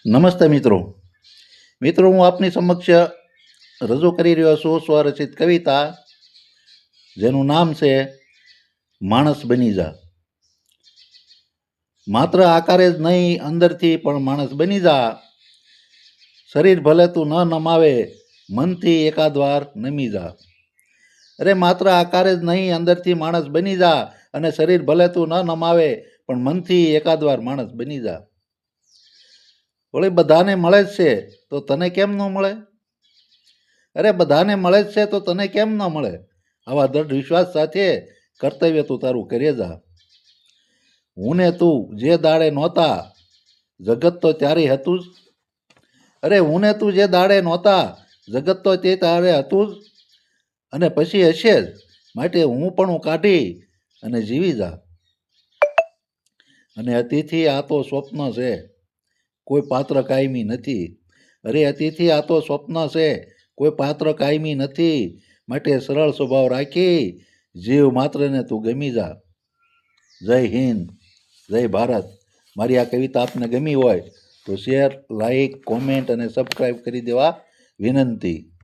નમસ્તે મિત્રો. હું આપની સમક્ષ રજૂ કરી રહ્યો છું સ્વરચિત કવિતા, જેનું નામ છે માણસ બની જા. માત્ર આકારે જ નહીં, અંદરથી પણ માણસ બની જા. શરીર ભલે તું ન નમાવે, મનથી એકાદ વાર નમી જા. અરે માત્ર આકારે જ નહીં, અંદરથી માણસ બની જા. અને શરીર ભલે તું ન નમાવે, પણ મનથી એકાદ વાર માણસ બની જા. વળી બધાને મળે જ છે તો તને કેમ ન મળે? અરે બધાને મળે જ છે તો તને કેમ ન મળે? આવા દૃઢ વિશ્વાસ સાથે કર્તવ્ય તું તારું કરે જા. હું ને તું જે દાડે નહોતા, જગત તો ત્યારે હતું જ. અરે હું ને તું જે દાડે નહોતા, જગત તો તે તારે હતું જ. અને પછી હશે જ, માટે હું પણ કાઢી અને જીવી જા. અને અતિથિ આ તો સ્વપ્ન છે, કોઈ પાત્ર કાયમી નથી. અરે અતિથિ આ તો સ્વપ્ન છે, કોઈ પાત્ર કાયમી નથી. માટે સરળ સ્વભાવ રાખી જીવ માત્રને તું ગમી જા. જય હિન્દ, જય ભારત. મારી આ કવિતા આપને ગમી હોય તો શેર, લાઈક, કોમેન્ટ અને સબસ્ક્રાઈબ કરી દેવા વિનંતી.